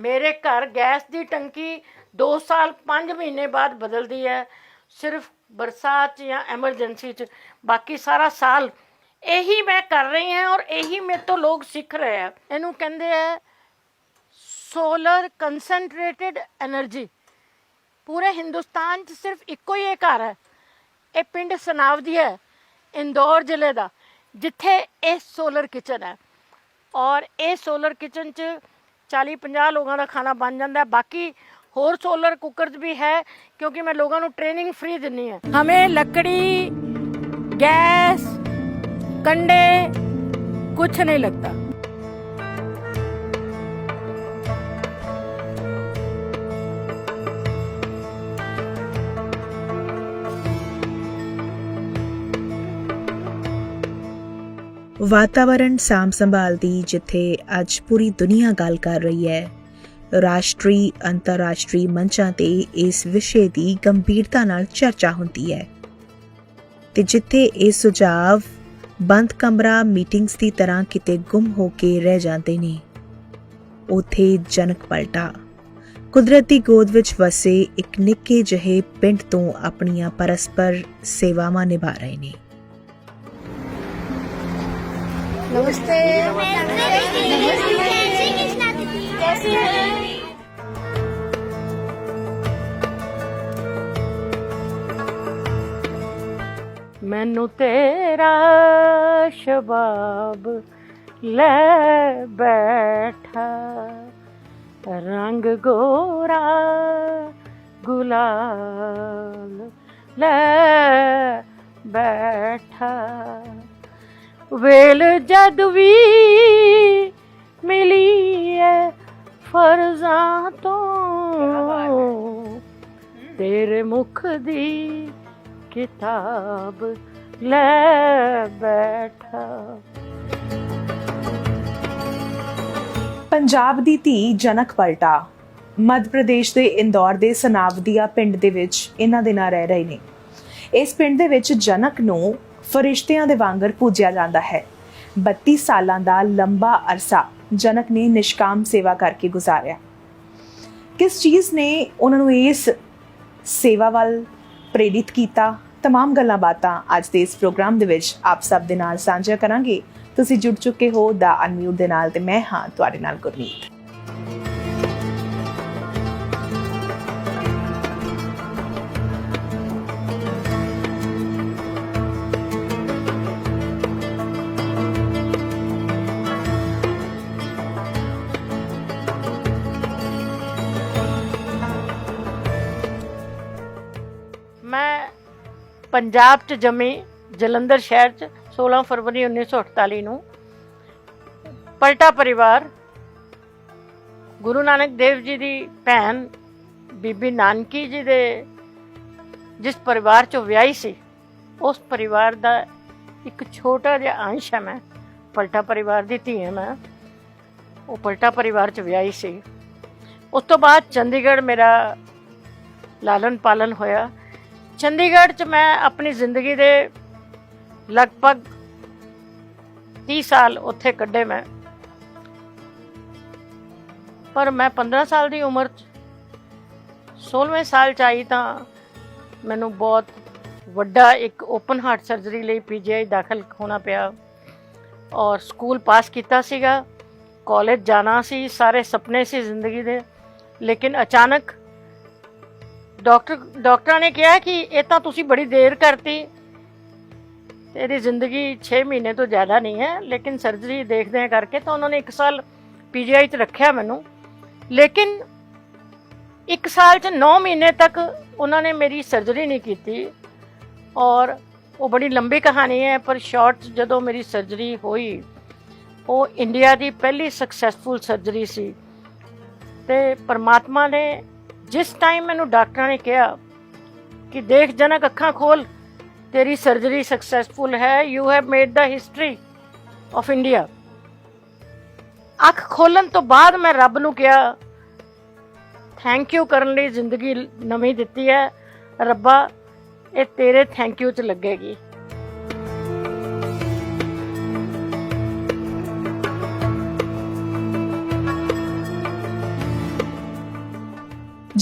मेरे घर गैस की टंकी 2 साल 5 महीने बाद बदलती है, सिर्फ बरसात या एमरजेंसी च, बाकी सारा साल यही मैं कर रही हैं और यही मेरे तो लोग सीख रहे हैं। इनू कहते हैं सोलर कंसनट्रेटेड एनर्जी। पूरे हिंदुस्तान च सिर्फ इको ही घर है, ये पिंड सनावदी है इंदौर जिले का, जिथे ये सोलर किचन है। और ये सोलर किचन च 40-50 लोगों का खाना बन जाता है। बाकी होर सोलर कुकर्स भी है, क्योंकि मैं लोगों को ट्रेनिंग फ्री दिनी है। हमें लकड़ी, गैस, कंडे कुछ नहीं लगता। ਵਾਤਾਵਰਣ ਸਾਂਭ ਸੰਭਾਲ ਦੀ ਜਿੱਥੇ ਅੱਜ ਪੂਰੀ ਦੁਨੀਆ ਗੱਲ ਕਰ ਰਹੀ ਹੈ, ਰਾਸ਼ਟਰੀ ਅੰਤਰਰਾਸ਼ਟਰੀ ਮੰਚਾਂ ਤੇ ਇਸ ਵਿਸ਼ੇ ਦੀ ਗੰਭੀਰਤਾ ਨਾਲ ਚਰਚਾ ਹੁੰਦੀ ਹੈ ਤੇ ਜਿੱਥੇ ਇਹ ਸੁਝਾਅ ਬੰਦ ਕਮਰਾ ਮੀਟਿੰਗਸ ਦੀ ਤਰ੍ਹਾਂ ਕਿਤੇ ਗੁੰਮ ਹੋ ਕੇ ਰਹਿ ਜਾਂਦੇ ਨੇ, ਉੱਥੇ ਜਨਕ ਪਲਟਾ ਕੁਦਰਤ ਦੀ ਗੋਦ ਵਿੱਚ ਵਸੇ ਇੱਕ ਨਿੱਕੇ ਜਿਹੇ ਪਿੰਡ ਤੋਂ ਆਪਣੀਆਂ ਪਰਸਪਰ ਸੇਵਾਵਾਂ ਨਿਭਾ ਰਹੇ ਨੇ। नमस्ते। कैसे हैं? मैनू तेरा शबाब ले बैठा, रंग गोरा गुलाल ले बैठा, वेल जद भी मिली है फर्जां तो, तेरे मुख दी किताब ले बैठा। ਪੰਜਾਬ ਦੀ ਧੀ ਜਨਕ ਪਲਟਾ ਮੱਧ ਪ੍ਰਦੇਸ਼ ਦੇ ਇੰਦੌਰ ਦੇ ਸਨਾਵਦੀਆ ਪਿੰਡ ਦੇ ਵਿੱਚ ਇਹਨਾਂ ਦੇ ਨਾਲ ਰਹਿ ਰਹੇ ਨੇ। ਇਸ ਪਿੰਡ ਦੇ ਵਿੱਚ ਜਨਕ ਨੂੰ ਫਰਿਸ਼ਤਿਆਂ ਦੇ ਵਾਂਗਰ ਪੂਜਿਆ ਜਾਂਦਾ ਹੈ। 32 ਸਾਲਾਂ ਦਾ ਲੰਬਾ ਅਰਸਾ ਜਨਕ ਨੇ ਨਿਸ਼ਕਾਮ ਸੇਵਾ ਕਰਕੇ ਗੁਜ਼ਾਰਿਆ। ਕਿਸ ਚੀਜ਼ ਨੇ ਉਹਨਾਂ ਨੂੰ ਇਸ ਸੇਵਾ ਵੱਲ ਪ੍ਰੇਰਿਤ ਕੀਤਾ, तमाम ਗੱਲਾਂ ਬਾਤਾਂ ਅੱਜ ਦੇ ਇਸ ਪ੍ਰੋਗਰਾਮ ਦੇ ਵਿੱਚ ਆਪ ਸਭ ਦੇ ਨਾਲ ਸਾਂਝਾ ਕਰਾਂਗੇ। ਤੁਸੀਂ ਜੁੜ ਚੁੱਕੇ ਹੋ ਦਾ ਅਨਮਿਊਟ ਦੇ ਨਾਲ ਤੇ ਮੈਂ ਹਾਂ ਤੁਹਾਡੇ ਨਾਲ ਗੁਰਮੀਤ। मैं पंजाब च जमी, जलंधर शहर च 16 फरवरी 1948 ਨੂੰ। ਪਲਟਾ ਪਰਿਵਾਰ ਗੁਰੂ ਨਾਨਕ ਦੇਵ ਜੀ ਦੀ ਭੈਣ ਬੀਬੀ ਨਾਨਕੀ ਜੀ ਦੇ ਜਿਸ ਪਰਿਵਾਰ ਚੋਂ ਵਿਆਹੀ ਸੀ, ਉਸ ਪਰਿਵਾਰ ਦਾ ਇੱਕ ਛੋਟਾ ਜਿਹਾ ਅੰਸ਼ ਹੈ। ਮੈਂ ਪਲਟਾ ਪਰਿਵਾਰ ਦੀ ਧੀ ਹਾਂ। ਮੈਂ ਉਹ ਪਲਟਾ ਪਰਿਵਾਰ ਚ ਵਿਆਹੀ ਸੀ। ਉਸ ਤੋਂ ਬਾਅਦ ਚੰਡੀਗੜ੍ਹ ਮੇਰਾ ਲਾਲਨ ਪਾਲਨ ਹੋਇਆ। ਚੰਡੀਗੜ੍ਹ 'ਚ ਮੈਂ ਆਪਣੀ ਜ਼ਿੰਦਗੀ ਦੇ ਲਗਭਗ 30 ਸਾਲ ਉੱਥੇ ਕੱਢੇ ਮੈਂ। ਪਰ ਮੈਂ 15 ਸਾਲ ਦੀ ਉਮਰ 'ਚ 16ਵੇਂ ਸਾਲ 'ਚ ਆਈ ਤਾਂ ਮੈਨੂੰ ਬਹੁਤ ਵੱਡਾ ਇੱਕ ਓਪਨ ਹਾਰਟ ਸਰਜਰੀ ਲਈ PGI ਦਾਖਲ ਹੋਣਾ ਪਿਆ। ਔਰ ਸਕੂਲ ਪਾਸ ਕੀਤਾ ਸੀਗਾ, ਕਾਲਜ ਜਾਣਾ ਸੀ, ਸਾਰੇ ਸੁਪਨੇ ਸੀ ਜ਼ਿੰਦਗੀ ਦੇ। ਲੇਕਿਨ ਅਚਾਨਕ ਡਾਕਟਰਾਂ ਨੇ ਕਿਹਾ ਕਿ ਇਹ ਤਾਂ ਤੁਸੀਂ ਬੜੀ ਦੇਰ ਕਰਤੀ, ਇਹਦੀ ਜ਼ਿੰਦਗੀ 6 ਮਹੀਨੇ ਤੋਂ ਜ਼ਿਆਦਾ ਨਹੀਂ ਹੈ। ਲੇਕਿਨ ਸਰਜਰੀ ਦੇਖਦੇ ਕਰਕੇ ਤਾਂ ਉਹਨਾਂ ਨੇ 1 ਸਾਲ PGI 'ਚ ਰੱਖਿਆ ਮੈਨੂੰ। ਲੇਕਿਨ 1 ਸਾਲ 'ਚ 9 ਮਹੀਨੇ ਤੱਕ ਉਹਨਾਂ ਨੇ ਮੇਰੀ ਸਰਜਰੀ ਨਹੀਂ ਕੀਤੀ। ਔਰ ਉਹ ਬੜੀ ਲੰਬੀ ਕਹਾਣੀ ਹੈ, ਪਰ ਸ਼ਾਰਟ ਜਦੋਂ ਮੇਰੀ ਸਰਜਰੀ ਹੋਈ, ਉਹ ਇੰਡੀਆ ਦੀ ਪਹਿਲੀ ਸਕਸੈਸਫੁਲ ਸਰਜਰੀ ਸੀ। ਅਤੇ ਪਰਮਾਤਮਾ ਨੇ ਜਿਸ ਟਾਈਮ ਮੈਨੂੰ ਡਾਕਟਰਾਂ ਨੇ ਕਿਹਾ ਕਿ ਦੇਖ ਜਨਕ, ਅੱਖਾਂ ਖੋਲ, ਤੇਰੀ ਸਰਜਰੀ ਸਕਸੈਸਫੁਲ ਹੈ, you have made the history of India. ਅੱਖ ਖੋਲ੍ਹਣ ਤੋਂ ਬਾਅਦ ਮੈਂ ਰੱਬ ਨੂੰ ਕਿਹਾ ਥੈਂਕ ਯੂ ਕਰਨ ਲਈ ਜ਼ਿੰਦਗੀ ਨਵੀਂ ਦਿੱਤੀ ਹੈ। ਰੱਬਾ, ਇਹ ਤੇਰੇ ਥੈਂਕ ਯੂ 'ਚ ਲੱਗੇਗੀ।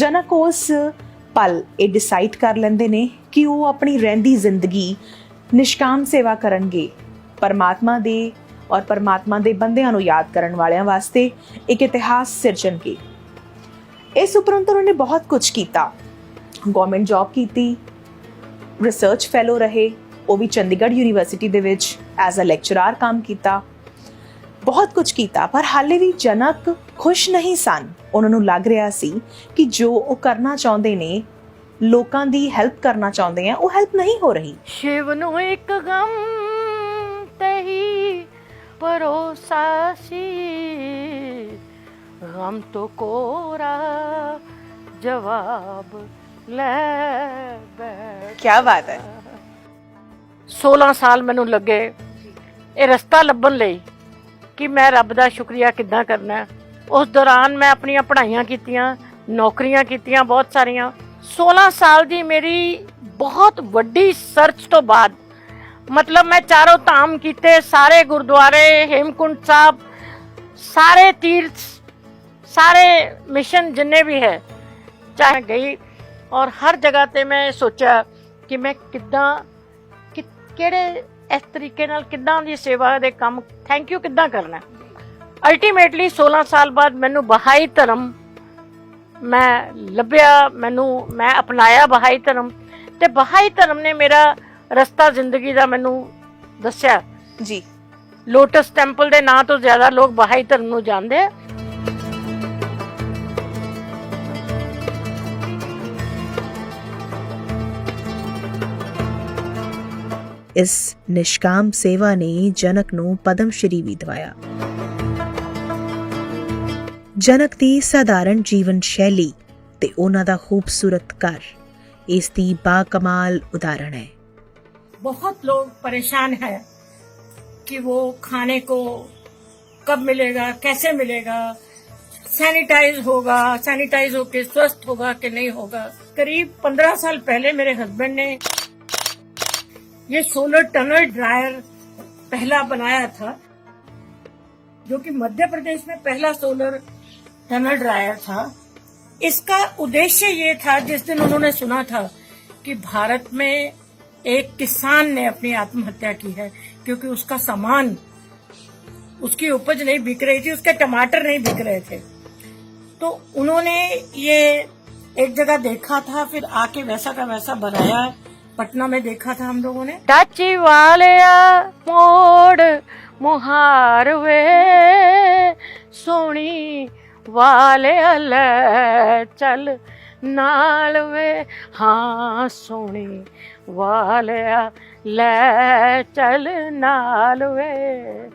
ਜਨਕ ਉਸ ਪਲ ਇਹ ਡਿਸਾਈਡ ਕਰ ਲੈਂਦੇ ਨੇ ਕਿ ਉਹ ਆਪਣੀ ਰਹਿੰਦੀ ਜ਼ਿੰਦਗੀ ਨਿਸ਼ਕਾਮ ਸੇਵਾ ਕਰਨਗੇ, ਪਰਮਾਤਮਾ ਦੇ ਔਰ ਪਰਮਾਤਮਾ ਦੇ ਬੰਦਿਆਂ ਨੂੰ ਯਾਦ ਕਰਨ ਵਾਲਿਆਂ ਵਾਸਤੇ ਇੱਕ ਇਤਿਹਾਸ ਸਿਰਜਣਗੇ। ਇਸ ਉਪਰੰਤ ਉਹਨਾਂ ਨੇ ਬਹੁਤ ਕੁਝ ਕੀਤਾ, ਗਵਰਨਮੈਂਟ ਜੌਬ ਕੀਤੀ, ਰਿਸਰਚ ਫੈਲੋ ਰਹੇ, ਉਹ ਵੀ ਚੰਡੀਗੜ੍ਹ ਯੂਨੀਵਰਸਿਟੀ ਦੇ ਵਿੱਚ ਐਜ਼ ਅ ਲੈਕਚਰਰ ਕੰਮ ਕੀਤਾ, ਬਹੁਤ ਕੁਝ ਕੀਤਾ। ਪਰ ਹਾਲੇ ਵੀ ਜਨਕ ਖੁਸ਼ ਨਹੀਂ ਸਨ। ਉਹਨਾਂ ਨੂੰ ਲੱਗ ਰਿਹਾ ਸੀ ਕਿ ਜੋ ਉਹ ਕਰਨਾ ਚਾਹੁੰਦੇ ਨੇ, ਲੋਕਾਂ ਦੀ ਹੈਲਪ ਕਰਨਾ ਚਾਹੁੰਦੇ ਆ, ਉਹ ਹੈਲਪ ਨਹੀਂ ਹੋ ਰਹੀ। ਸ਼ਿਵ ਨੂੰ ਇੱਕ ਗਮ ਤਹੀ ਭਰੋਸਾ ਸੀ, ਗਮ ਤੋਂ ਕੋਰਾ ਜਵਾਬ ਲੈ ਬੈਠ। ਕੀ ਬਾਤ ਹੈ। 16 ਸਾਲ ਮੈਨੂੰ ਲੱਗੇ ਇਹ ਰਸਤਾ ਲੱਭਣ ਲਈ ਕਿ ਮੈਂ ਰੱਬ ਦਾ ਸ਼ੁਕਰੀਆ ਕਿੱਦਾਂ ਕਰਨਾ ਹੈ। ਉਸ ਦੌਰਾਨ ਮੈਂ ਆਪਣੀਆਂ ਪੜ੍ਹਾਈਆਂ ਕੀਤੀਆਂ, ਨੌਕਰੀਆਂ ਕੀਤੀਆਂ ਬਹੁਤ ਸਾਰੀਆਂ। 16 ਸਾਲ ਦੀ ਮੇਰੀ ਬਹੁਤ ਵੱਡੀ ਸਰਚ ਤੋਂ ਬਾਅਦ, ਮਤਲਬ ਮੈਂ ਚਾਰੋਂ ਧਾਮ ਕੀਤੇ, ਸਾਰੇ ਗੁਰਦੁਆਰੇ, ਹੇਮਕੁੰਟ ਸਾਹਿਬ, ਸਾਰੇ ਤੀਰਥ, ਸਾਰੇ ਮਿਸ਼ਨ ਜਿੰਨੇ ਵੀ ਹੈ ਚਾਹੇ ਗਈ, ਔਰ ਹਰ ਜਗ੍ਹਾ ਤੇ ਮੈਂ ਸੋਚਿਆ ਕਿ ਮੈਂ ਕਿੱਦਾਂ ਕਿਹੜੇ ਇਸ ਤਰੀਕੇ ਨਾਲ ਕਿੱਦਾਂ ਦੀ ਸੇਵਾ ਦੇ ਕੰਮ ਥੈਂਕ ਯੂ ਕਿੱਦਾਂ ਕਰਨਾ। ਅਲਟੀਮੇਟਲੀ 16 ਸਾਲ ਬਾਅਦ ਮੈਨੂੰ ਬਹਾਈ ਧਰਮ ਮੈਂ ਲੱਭਿਆ, ਮੈਂ ਅਪਣਾਇਆ ਬਹਾਈ ਧਰਮ, ਤੇ ਬਹਾਈ ਧਰਮ ਨੇ ਮੇਰਾ ਰਸਤਾ ਜ਼ਿੰਦਗੀ ਦਾ ਮੈਨੂੰ ਦੱਸਿਆ ਜੀ। ਲੋਟਸ ਟੈਂਪਲ ਦੇ ਨਾਂ ਤੋਂ ਜ਼ਿਆਦਾ ਲੋਕ ਬਹਾਈ ਧਰਮ ਨੂੰ ਜਾਣਦੇ ਆ। ਇਸ ਨਿਸ਼ਕਾਮ ਸੇਵਾ ਨੇ ਜਨਕ ਨੂੰ ਪਦਮ ਸ਼੍ਰੀ ਵੀ ਦਿਵਾਇਆ। ਜਨਕ ਦੀ ਸਾਧਾਰਨ ਜੀਵਨ ਸ਼ੈਲੀ ਤੇ ਉਹਨਾਂ ਦਾ ਖੂਬਸੂਰਤ ਘਰ ਇਸ ਦੀ ਬਾਕਮਾਲ ਉਦਾਹरण है। बहुत लोग परेशान है कि वो खाने को कब मिलेगा, कैसे मिलेगा, सैनिटाइज होके स्वस्थ होगा कि नहीं होगा। करीब 15 साल पहले मेरे हस्बैंड ने ये सोलर टनल ड्रायर पहला बनाया था, जो कि मध्य प्रदेश में पहला सोलर टनल ड्रायर था। इसका उद्देश्य ये था, जिस दिन उन्होंने सुना था कि भारत में एक किसान ने अपनी आत्महत्या की है क्योंकि उसका सामान, उसकी उपज नहीं बिक रही थी, उसके टमाटर नहीं बिक रहे थे, तो उन्होंने ये एक जगह देखा था, फिर आके वैसा का वैसा बनाया। पटना में देखा था हम लोगों ने। टाची वाले मोड़ मुहार वे सोनी वाले ले चल नाल वे, हाँ सोनी वाले ले चल नाल वे।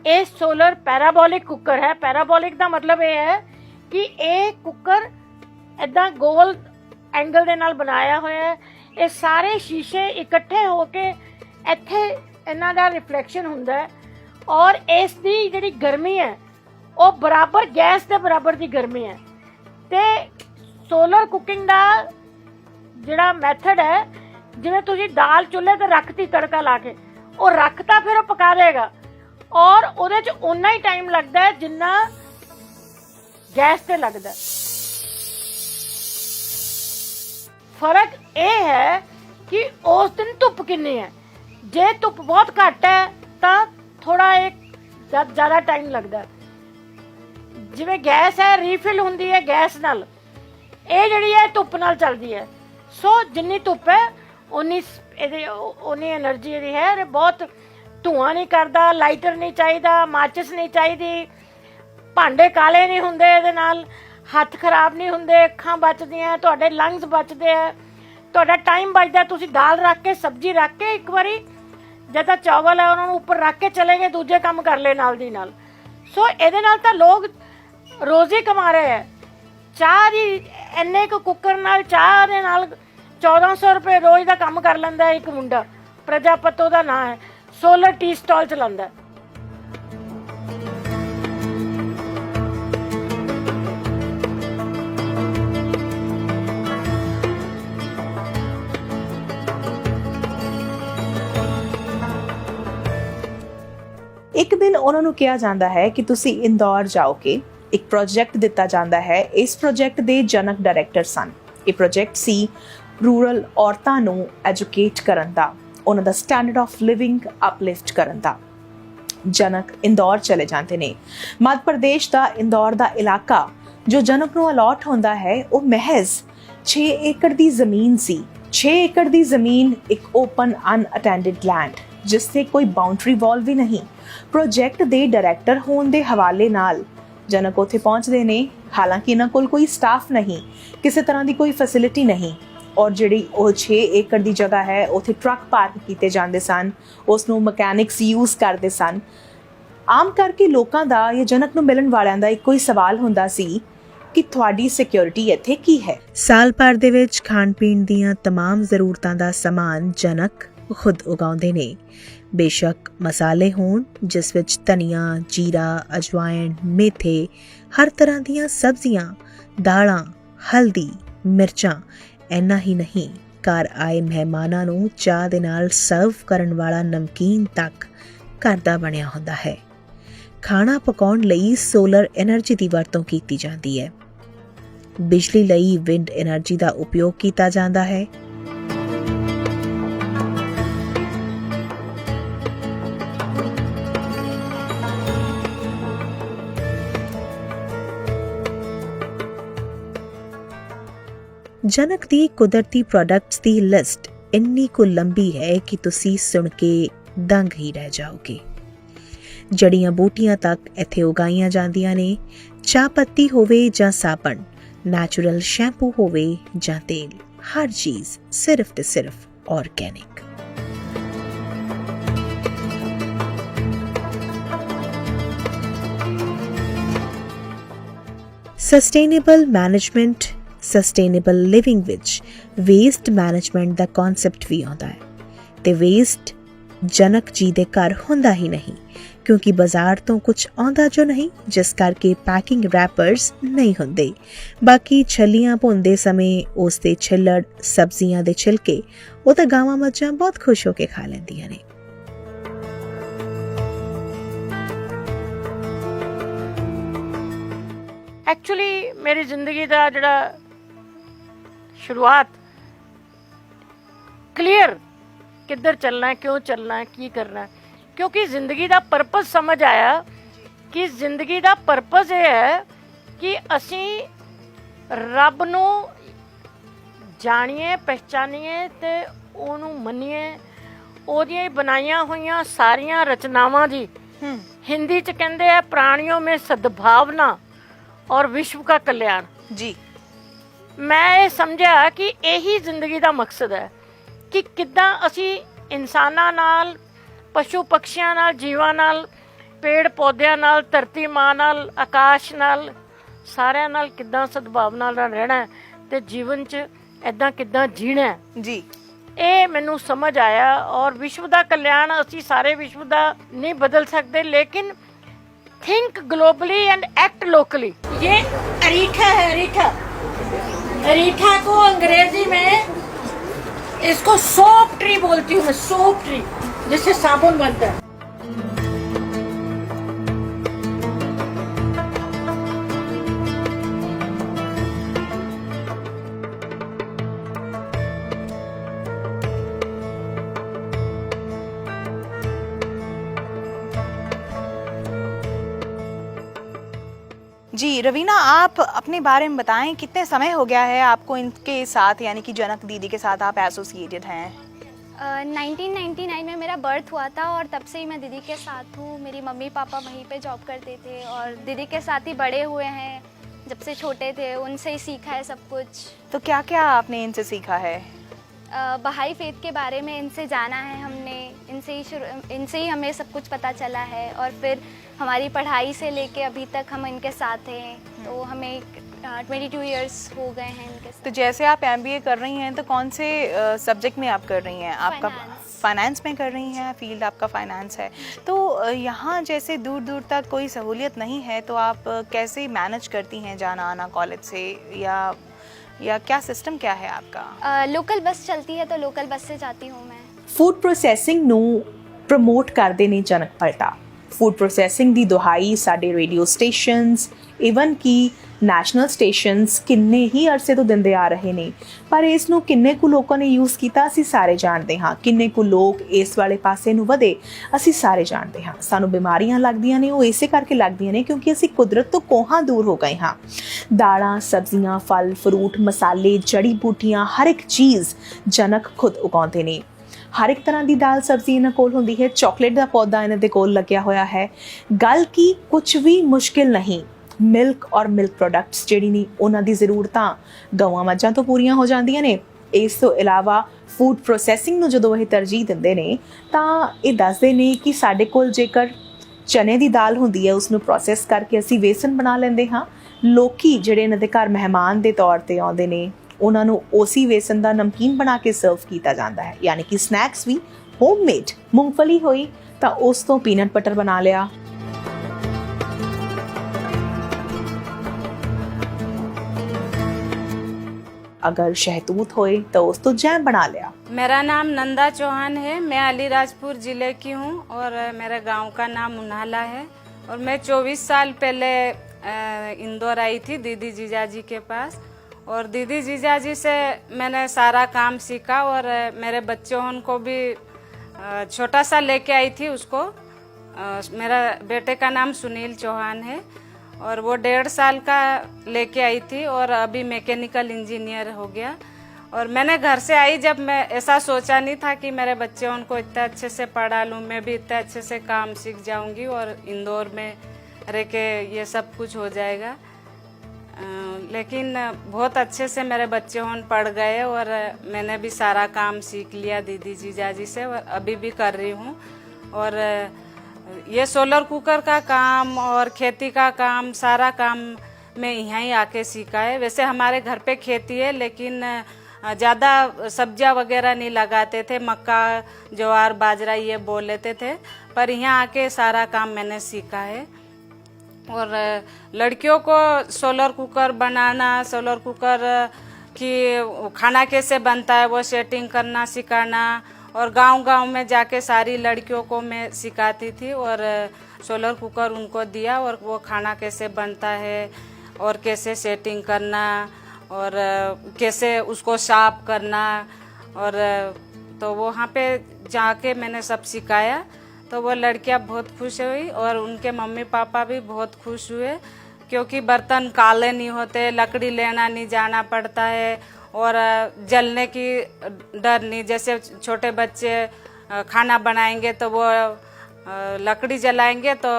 ये सोलर पैराबोलिक कुकर है। पैराबोलिक का मतलब ये है कि ये कुकर इदा गोल एंगल दे नाल बनाया होया है। ਇਹ ਸਾਰੇ ਸ਼ੀਸ਼ੇ ਇਕੱਠੇ ਹੋ ਕੇ ਇੱਥੇ ਇਹਨਾਂ ਦਾ ਰਿਫਲੈਕਸ਼ਨ ਹੁੰਦਾ ਹੈ, ਔਰ ਇਸ ਦੀ ਜਿਹੜੀ ਗਰਮੀ ਹੈ ਉਹ ਬਰਾਬਰ ਗੈਸ ਦੇ ਬਰਾਬਰ ਦੀ ਗਰਮੀ ਹੈ। ਤੇ ਸੋਲਰ ਕੁਕਿੰਗ ਦਾ ਜਿਹੜਾ ਮੈਥਡ ਹੈ, ਜਿਵੇਂ ਤੁਸੀਂ ਦਾਲ ਚੁੱਲ੍ਹੇ ਤੇ ਰੱਖਤੀ ਤੜਕਾ ਲਾ ਕੇ, ਉਹ ਰੱਖਤਾ ਫਿਰ ਉਹ ਪਕਾ ਦੇਗਾ, ਔਰ ਉਹਦੇ 'ਚ ਓਨਾ ਹੀ ਟਾਈਮ ਲੱਗਦਾ ਹੈ ਜਿੰਨਾ ਗੈਸ ਤੇ ਲੱਗਦਾ। फर्क ये है कि उस दिन धुप कितनी है। जे धुप बहुत घट है तो थोड़ा एक ज़्यादा टाइम लगता है। जिवें गैस है रीफिल होंदी है गैस नाल, ये जिहड़ी है धुप नाल चलदी है। सो जिन्नी धुप है उन्नी एनर्जी जिहड़ी है, बहुत धुआं नहीं करता, लाइटर नहीं चाहिए, माचिस नहीं चाहिए, भांडे काले नहीं हुंदे, इहदे नाल हथ खराब नहीं होंगे, अखां बचदियां, तुहाडे लंग्स बचदे है, तुहाडा टाइम बचदा। तुसीं दाल रख के सब्जी रख के एक बारी जद चावल है उन्होंने उपर रख के चले गए, दूजे काम कर ले नाल दी नाल। सो इहदे नाल तां लोग रोज़ी कमा रहे हैं। चाह दी इन्ने क कुकर नाल चाह दे नाल 1400 रुपये रोज़ का काम कर लैंदा एक मुंडा, प्रजापत दा नाम है, सोलर टी स्टॉल चलांदा। ਇੱਕ ਦਿਨ ਉਹਨਾਂ ਨੂੰ ਕਿਹਾ ਜਾਂਦਾ ਹੈ ਕਿ ਤੁਸੀਂ ਇੰਦੌਰ ਜਾਓਗੇ। ਇੱਕ ਪ੍ਰੋਜੈਕਟ ਦਿੱਤਾ ਜਾਂਦਾ ਹੈ। ਇਸ ਪ੍ਰੋਜੈਕਟ ਦੇ ਜਨਕ ਡਾਇਰੈਕਟਰ ਸਨ। ਇਹ ਪ੍ਰੋਜੈਕਟ ਸੀ ਰੂਰਲ ਔਰਤਾਂ ਨੂੰ ਐਜੂਕੇਟ ਕਰਨ ਦਾ, ਉਹਨਾਂ ਦਾ ਸਟੈਂਡਰਡ ਆਫ ਲਿਵਿੰਗ ਅਪਲਿਫਟ ਕਰਨ ਦਾ। ਜਨਕ ਇੰਦੌਰ ਚਲੇ ਜਾਂਦੇ ਨੇ। ਮੱਧ ਪ੍ਰਦੇਸ਼ ਦਾ ਇੰਦੌਰ ਦਾ ਇਲਾਕਾ ਜੋ ਜਨਕ ਨੂੰ ਅਲਾਟ ਹੁੰਦਾ ਹੈ ਉਹ ਮਹਿਜ਼ 6 ਏਕੜ ਦੀ ਜ਼ਮੀਨ ਸੀ। 6 ਏਕੜ ਦੀ ਜ਼ਮੀਨ ਇੱਕ ਓਪਨ ਅਨਅਟੈਂਡਡ ਲੈਂਡ ਜਿਸ ਤੇ ਕੋਈ ਬਾਉਂਡਰੀ ਵਾਲ ਵੀ ਨਹੀਂ। ਪ੍ਰੋਜੈਕਟ ਦੇ ਡਾਇਰੈਕਟਰ ਹੋਣ ਦੇ ਹਵਾਲੇ ਨਾਲ ਜਨਕ ਉੱਥੇ ਪਹੁੰਚਦੇ ਨੇ। ਹਾਲਾਂਕਿ ਇਹਨਾਂ ਕੋਲ ਕੋਈ ਸਟਾਫ ਨਹੀਂ, ਕਿਸੇ ਤਰ੍ਹਾਂ ਦੀ ਕੋਈ ਫੈਸਿਲਿਟੀ ਨਹੀਂ ਔਰ ਜਿਹੜੀ ਉਹ 6 ਏਕੜ ਦੀ ਜਗ੍ਹਾ ਹੈ ਉੱਥੇ ਟਰੱਕ ਪਾਰਕ ਕੀਤੇ ਜਾਂਦੇ ਸਨ, ਉਸ ਨੂੰ ਮਕੈਨਿਕਸ ਯੂਜ਼ ਕਰਦੇ ਸਨ। ਆਮ ਕਰਕੇ ਲੋਕਾਂ ਦਾ ਜਾਂ ਜਨਕ ਨੂੰ ਮਿਲਣ ਵਾਲਿਆਂ ਦਾ ਇੱਕੋ ਹੀ ਸਵਾਲ ਹੁੰਦਾ ਸੀ ਕਿ ਤੁਹਾਡੀ ਸਿਕਿਉਰਿਟੀ ਇੱਥੇ ਕੀ ਹੈ। ਸਾਲ ਭਰ ਦੇ ਵਿੱਚ ਖਾਣ ਪੀਣ ਦੀਆਂ तमाम ਜ਼ਰੂਰਤਾਂ ਦਾ ਸਮਾਨ ਜਨਕ ਖੁਦ ਉਗਾਉਂਦੇ ਨੇ। ਬੇਸ਼ੱਕ ਮਸਾਲੇ ਹੋਣ ਜਿਸ ਵਿੱਚ ਧਨੀਆ, ਜੀਰਾ, ਅਜਵਾਇਣ, ਮੇਥੇ, ਹਰ ਤਰ੍ਹਾਂ ਦੀਆਂ ਸਬਜ਼ੀਆਂ, ਦਾਲਾਂ, ਹਲਦੀ, ਮਿਰਚਾਂ। ਇੰਨਾ ਹੀ ਨਹੀਂ, ਘਰ ਆਏ ਮਹਿਮਾਨਾਂ ਨੂੰ ਚਾਹ ਦੇ ਨਾਲ ਸਰਵ ਕਰਨ ਵਾਲਾ ਨਮਕੀਨ ਤੱਕ ਘਰ ਦਾ ਬਣਿਆ ਹੁੰਦਾ ਹੈ। ਖਾਣਾ ਪਕਾਉਣ ਲਈ ਸੋਲਰ એનર્ਜੀ ਦੀ ਵਰਤੋਂ ਕੀਤੀ ਜਾਂਦੀ ਹੈ। ਬਿਜਲੀ ਲਈ ਵਿੰਡ એનર્ਜੀ ਦਾ ਉਪਯੋਗ ਕੀਤਾ ਜਾਂਦਾ ਹੈ। ਜਨਕ ਦੀ ਕੁਦਰਤੀ ਪ੍ਰੋਡਕਟਸ ਦੀ ਲਿਸਟ ਇੰਨੀ ਕੁ ਲੰਬੀ ਹੈ ਕਿ ਤੁਸੀਂ ਸੁਣ ਕੇ ਦੰਗ ਹੀ ਰਹਿ ਜਾਓਗੇ। ਜੜੀਆਂ ਬੂਟੀਆਂ ਤੱਕ ਇੱਥੇ ਉਗਾਈਆਂ ਜਾਂਦੀਆਂ ਨੇ। ਚਾਹ ਪੱਤੀ ਹੋਵੇ ਜਾਂ ਸਾਬਣ, ਨੈਚੁਰਲ ਸ਼ੈਂਪੂ ਹੋਵੇ ਜਾਂ ਤੇਲ, ਹਰ ਚੀਜ਼ ਸਿਰਫ ਤੇ ਸਿਰਫ organic. Sustainable management, sustainable living ਵਿੱਚ ਵੇਸਟ ਮੈਨੇਜਮੈਂਟ ਦਾ ਕਨਸੈਪਟ ਵੀ ਆਉਂਦਾ ਹੈ ਤੇ ਵੇਸਟ ਜਨਕ ਜੀ ਦੇ ਘਰ ਹੁੰਦਾ ਹੀ ਨਹੀਂ, ਕਿਉਂਕਿ ਬਾਜ਼ਾਰ ਤੋਂ ਕੁਝ ਆਉਂਦਾ ਜੋ ਨਹੀਂ, ਜਿਸ ਕਰਕੇ ਪੈਕਿੰਗ ਰੈਪਰਸ ਨਹੀਂ ਹੁੰਦੇ। ਬਾਕੀ ਛੱਲੀਆਂ ਭੁੰਨਦੇ ਸਮੇਂ ਉਸ ਦੇ ਛਿੱਲੜ, ਸਬਜ਼ੀਆਂ ਦੇ ਛਿਲਕੇ ਉਹ ਤਾਂ ਗਾਵਾਂ ਮੱਝਾਂ ਬਹੁਤ ਖੁਸ਼ ਹੋ ਕੇ ਖਾ ਲੈਂਦੀਆਂ ਨੇ। ਐਕਚੁਅਲੀ ਮੇਰੀ ਜ਼ਿੰਦਗੀ ਦਾ ਜਿਹੜਾ ਸ਼ੁਰੂਆਤ ਕਲੀਅਰ ਕਿੱਧਰ ਚੱਲਣਾ ਹੈ, ਕਿਉਂ ਚੱਲਣਾ ਹੈ, ਕੀ ਕਰਨਾ ਹੈ, ਕਿਉਂਕਿ ਜ਼ਿੰਦਗੀ ਦਾ ਪਰਪਸ ਸਮਝ ਆਇਆ ਕਿ ਜ਼ਿੰਦਗੀ ਦਾ ਪਰਪਸ ਇਹ ਹੈ ਕਿ ਅਸੀਂ ਰੱਬ ਨੂੰ ਜਾਣੀਏ, ਪਹਿਚਾਨੀਏ ਤੇ ਉਹਨੂੰ ਮੰਨੀਏ। ਉਹਦੀਆਂ ਹੀ ਬਣਾਈਆਂ ਹੋਈਆਂ ਸਾਰੀਆਂ ਰਚਨਾਵਾਂ ਦੀ ਹਿੰਦੀ ਚ ਕਹਿੰਦੇ ਆ ਪ੍ਰਾਣੀਆਂ ਮੇਂ ਸਦਭਾਵਨਾ ਔਰ ਵਿਸ਼ਵ ਦਾ ਕਲਿਆਣ ਜੀ। ਮੈਂ ਇਹ ਸਮਝਿਆ ਕਿ ਇਹੀ ਜ਼ਿੰਦਗੀ ਦਾ ਮਕਸਦ ਹੈ ਕਿ ਕਿੱਦਾਂ ਅਸੀਂ ਇਨਸਾਨਾਂ ਨਾਲ, ਪਸ਼ੂ ਪਕਸ਼ੀਆਂ ਨਾਲ, ਜੀਵਾਂ ਨਾਲ, ਪੇੜ ਪੌਦਿਆਂ ਨਾਲ, ਧਰਤੀ ਮਾਂ ਨਾਲ, ਆਕਾਸ਼ ਨਾਲ, ਸਾਰਿਆਂ ਨਾਲ ਕਿੱਦਾਂ ਸਦਭਾਵਨਾ ਨਾਲ ਰਹਿਣਾ ਤੇ ਜੀਵਨ 'ਚ ਇੱਦਾਂ ਕਿੱਦਾਂ ਜੀਣਾ ਜੀ। ਇਹ ਮੈਨੂੰ ਸਮਝ ਆਇਆ। ਔਰ ਵਿਸ਼ਵ ਦਾ ਕਲਿਆਣ ਅਸੀਂ ਸਾਰੇ ਵਿਸ਼ਵ ਦਾ ਨਹੀਂ ਬਦਲ ਸਕਦੇ, लेकिन think globally and act locally. ये अरीठा है, अरीठा। अरीठा को अंग्रेजी में इसको सोप ट्री बोलती हूँ मैं, सोप ट्री, जिससे साबुन बनता है। जी रवीना, आप अपने बारे में बताएं, कितने समय हो गया है आपको इनके साथ, यानी कि जनक दीदी के साथ आप एसोसिएटेड हैं? 1999 में मेरा बर्थ हुआ था और तब से ही मैं दीदी के साथ हूँ। मेरी मम्मी पापा वहीं पे जॉब करते थे और दीदी के साथ ही बड़े हुए हैं। जब से छोटे थे उनसे ही सीखा है सब कुछ। तो क्या क्या आपने इनसे सीखा है? बहाई फेथ के बारे में इनसे जाना है हमने, इनसे ही हमें सब कुछ पता चला है। और फिर हमारी पढ़ाई से लेके अभी तक हम इनके साथ हैं, तो हमें 22 इयर्स हो गए हैं इनके साथ। तो जैसे आप MBA कर रही हैं तो कौन से सब्जेक्ट में आप कर रही हैं? आपका फाइनेंस में कर रही हैं, फील्ड आपका फाइनेंस है। तो यहाँ जैसे दूर दूर तक कोई सहूलियत नहीं है, तो आप कैसे मैनेज करती हैं जाना आना कॉलेज से, या क्या सिस्टम क्या है आपका? लोकल बस चलती है तो लोकल बस से जाती हूँ मैं। फूड प्रोसैसिंग ਨੂੰ ਪ੍ਰਮੋਟ ਕਰਦੇ ਨੇ ਜਨਕ ਪਲਟਾ। ਫੂਡ ਪ੍ਰੋਸੈਸਿੰਗ ਦੀ ਦੁਹਾਈ ਸਾਡੇ ਰੇਡੀਓ ਸਟੇਸ਼ਨਸ, ਇਵਨ ਕਿ ਨੈਸ਼ਨਲ ਸਟੇਸ਼ਨਸ ਕਿੰਨੇ ਹੀ ਅਰਸੇ ਤੋਂ ਦਿੰਦੇ ਆ ਰਹੇ ਨੇ, ਪਰ ਇਸ ਨੂੰ ਕਿੰਨੇ ਕੁ ਲੋਕਾਂ ਨੇ ਯੂਜ਼ ਕੀਤਾ ਅਸੀਂ ਸਾਰੇ ਜਾਣਦੇ ਹਾਂ। ਕਿੰਨੇ ਕੁ ਲੋਕ ਇਸ ਵਾਲੇ ਪਾਸੇ ਨੂੰ ਵਧੇ ਅਸੀਂ ਸਾਰੇ ਜਾਣਦੇ ਹਾਂ। ਸਾਨੂੰ ਬਿਮਾਰੀਆਂ ਲੱਗਦੀਆਂ ਨੇ, ਉਹ ਇਸੇ ਕਰਕੇ ਲੱਗਦੀਆਂ ਨੇ ਕਿਉਂਕਿ ਅਸੀਂ ਕੁਦਰਤ ਤੋਂ ਕੋਹਾਂ ਦੂਰ ਹੋ ਗਏ ਹਾਂ। ਦਾਲਾਂ, ਸਬਜ਼ੀਆਂ, ਫਲ ਫਰੂਟ, ਮਸਾਲੇ, ਜੜੀ ਬੂਟੀਆਂ, ਹਰ ਇੱਕ ਚੀਜ਼ ਜਨਕ ਖੁਦ ਉਗਾਉਂਦੇ ਨੇ। ਹਰ ਇੱਕ ਤਰ੍ਹਾਂ ਦੀ ਦਾਲ ਸਬਜ਼ੀ ਇਹਨਾਂ ਕੋਲ ਹੁੰਦੀ ਹੈ। ਚਾਕਲੇਟ ਦਾ ਪੌਦਾ ਇਹਨਾਂ ਦੇ ਕੋਲ ਲੱਗਿਆ ਹੋਇਆ ਹੈ। ਗੱਲ ਕੀ ਕੁਝ ਵੀ ਮੁਸ਼ਕਿਲ ਨਹੀਂ। ਮਿਲਕ ਔਰ ਮਿਲਕ ਪ੍ਰੋਡਕਟਸ ਜਿਹੜੀ ਨੇ ਉਹਨਾਂ ਦੀ ਜ਼ਰੂਰਤਾਂ ਗਊਆਂ ਮੱਝਾਂ ਤੋਂ ਪੂਰੀਆਂ ਹੋ ਜਾਂਦੀਆਂ ਨੇ। ਇਸ ਤੋਂ ਇਲਾਵਾ ਫੂਡ ਪ੍ਰੋਸੈਸਿੰਗ ਨੂੰ ਜਦੋਂ ਇਹ ਤਰਜੀਹ ਦਿੰਦੇ ਨੇ ਤਾਂ ਇਹ ਦੱਸਦੇ ਨੇ ਕਿ ਸਾਡੇ ਕੋਲ ਜੇਕਰ ਚਨੇ ਦੀ ਦਾਲ ਹੁੰਦੀ ਹੈ ਉਸਨੂੰ ਪ੍ਰੋਸੈਸ ਕਰਕੇ ਅਸੀਂ ਵੇਸਣ ਬਣਾ ਲੈਂਦੇ ਹਾਂ। ਲੋਕੀ ਜਿਹੜੇ ਇਹਨਾਂ ਦੇ ਘਰ ਮਹਿਮਾਨ ਦੇ ਤੌਰ ਤੇ ਆਉਂਦੇ ਨੇ ਉਹਨਾਂ ਨੂੰ ਉਸੇ ਵੇਸਣ ਦਾ ਨਮਕੀਨ ਬਣਾ ਕੇ ਸਰਵ ਕੀਤਾ ਜਾਂਦਾ ਹੈ, ਯਾਨੀ ਕਿ ਸਨੈਕਸ ਵੀ ਹੋਮਮੇਡ। ਮੂੰਗਫਲੀ ਹੋਈ ਤਾਂ ਉਸ ਤੋਂ ਪੀਨਟ ਬਟਰ ਬਣਾ ਲਿਆ। अगर शहतूत होए तो उस तो जैम बना लिया। मेरा नाम नंदा चौहान है। मैं अलीराजपुर ज़िले की हूँ और मेरे गांव का नाम उन्हाला है। और मैं 24 साल पहले इंदौर आई थी दीदी जीजाजी के पास, और दीदी जीजाजी से मैंने सारा काम सीखा। और मेरे बच्चों को भी छोटा सा लेके आई थी उसको। मेरा बेटे का नाम सुनील चौहान है और वो 1.5 साल का लेके आई थी और अभी मैकेनिकल इंजीनियर हो गया। और मैंने घर से आई जब मैं ऐसा सोचा नहीं था कि मेरे बच्चे उनको इतने अच्छे से पढ़ा लूँ, मैं भी इतने अच्छे से काम सीख जाऊंगी और इंदौर में रह के ये सब कुछ हो जाएगा। लेकिन बहुत अच्छे से मेरे बच्चे पढ़ गए और मैंने भी सारा काम सीख लिया दीदी जीजाजी से और अभी भी कर रही हूँ। और ये सोलर कुकर का काम और खेती का काम सारा काम मैं यहाँ ही आके सीखा है। वैसे हमारे घर पे खेती है लेकिन ज़्यादा सब्जियाँ वगैरह नहीं लगाते थे, मक्का ज्वार बाजरा ये बोल लेते थे, पर यहाँ आके सारा काम मैंने सीखा है। और लड़कियों को सोलर कुकर बनाना, सोलर कुकर की खाना कैसे बनता है वो सेटिंग करना सिखाना, और गांव-गांव में जाके सारी लड़कियों को मैं सिखाती थी और सोलर कुकर उनको दिया और वो खाना कैसे बनता है और कैसे सेटिंग करना और कैसे उसको साफ करना। और तो वहाँ पे जाके मैंने सब सिखाया तो वो लड़कियाँ बहुत खुश हुई और उनके मम्मी पापा भी बहुत खुश हुए क्योंकि बर्तन काले नहीं होते, लकड़ी लेना नहीं जाना पड़ता है और जलने की डर नहीं। जैसे छोटे बच्चे खाना बनाएंगे तो वो लकड़ी जलाएंगे तो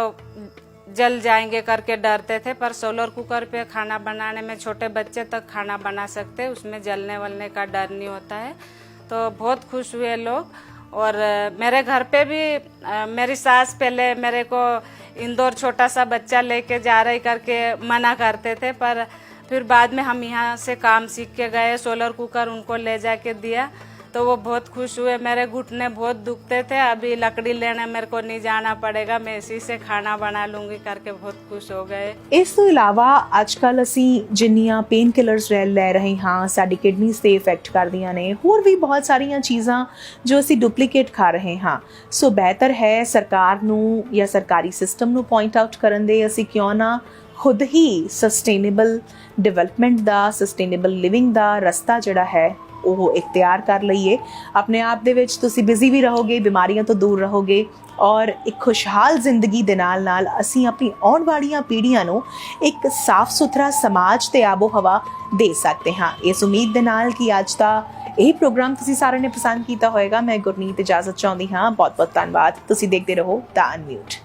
जल जाएंगे करके डरते थे, पर सोलर कुकर पे खाना बनाने में छोटे बच्चे तक खाना बना सकते हैं, उसमें जलने वलने का डर नहीं होता है। तो बहुत खुश हुए लोग। और मेरे घर पे भी मेरी सास पहले मेरे को इंदौर छोटा सा बच्चा लेके जा रही करके मना करते थे, पर फिर बाद में हम यहाँ से काम सीख के गए, सोलर कुकर उनको ले जाके दिया तो वो बहुत खुश हुए। मेरे घुटने बहुत दुखते थे, अभी लकड़ी लेने मेरे को नहीं जाना पड़ेगा, मैं इसी से खाना बना लूँगी करके बहुत खुश हो गए। ਇਸ ਤੋਂ ਇਲਾਵਾ ਅੱਜ ਕੱਲ੍ਹ ਅਸੀਂ ਜਿੰਨੀਆਂ ਪੇਨ ਕਿਲਰਸ ਲੈ ਰਹੇ ਹਾਂ ਸਾਡੀ ਕਿਡਨੀਜ਼ 'ਤੇ ਇਫੈਕਟ ਕਰਦੀਆਂ ਨੇ, ਹੋਰ ਵੀ ਬਹੁਤ ਸਾਰੀਆਂ ਚੀਜ਼ਾਂ ਜੋ ਅਸੀਂ ਡੁਪਲੀਕੇਟ ਖਾ ਰਹੇ ਹਾਂ। ਸੋ ਬਿਹਤਰ ਹੈ ਸਰਕਾਰ ਨੂੰ ਜਾਂ ਸਰਕਾਰੀ ਸਿਸਟਮ ਨੂੰ ਪੁਆਇੰਟ ਆਊਟ ਕਰਨ ਦੇ ਅਸੀਂ ਕਿਉਂ ਨਾ ਖੁਦ ਹੀ ਸਸਟੇਨੇਬਲ ਡਿਵੈਲਪਮੈਂਟ ਦਾ, ਸਸਟੇਨੇਬਲ ਲਿਵਿੰਗ ਦਾ ਰਸਤਾ ਜਿਹੜਾ ਹੈ ਉਹ ਇਖਤਿਆਰ ਕਰ ਲਈਏ। ਆਪਣੇ ਆਪ ਦੇ ਵਿੱਚ ਤੁਸੀਂ ਬਿਜ਼ੀ ਵੀ ਰਹੋਗੇ, ਬਿਮਾਰੀਆਂ ਤੋਂ ਦੂਰ ਰਹੋਗੇ ਔਰ ਇੱਕ ਖੁਸ਼ਹਾਲ ਜ਼ਿੰਦਗੀ ਦੇ ਨਾਲ ਨਾਲ ਅਸੀਂ ਆਪਣੀ ਆਉਣ ਵਾਲੀਆਂ ਪੀੜ੍ਹੀਆਂ ਨੂੰ ਇੱਕ ਸਾਫ਼ ਸੁਥਰਾ ਸਮਾਜ ਤੇ ਆਬੋ ਹਵਾ ਦੇ ਸਕਦੇ ਹਾਂ। ਇਸ ਉਮੀਦ ਦੇ ਨਾਲ ਕਿ ਅੱਜ ਦਾ ਇਹ ਪ੍ਰੋਗਰਾਮ ਤੁਸੀਂ ਸਾਰਿਆਂ ਨੇ ਪਸੰਦ ਕੀਤਾ ਹੋਵੇਗਾ। ਮੈਂ ਗੁਰਨੀਤ ਇਜਾਜ਼ਤ ਚਾਹੁੰਦੀ ਹਾਂ। ਬਹੁਤ ਬਹੁਤ ਧੰਨਵਾਦ। ਤੁਸੀਂ ਦੇਖਦੇ ਰਹੋ ਦਾ ਅਨਮਿਊਟ।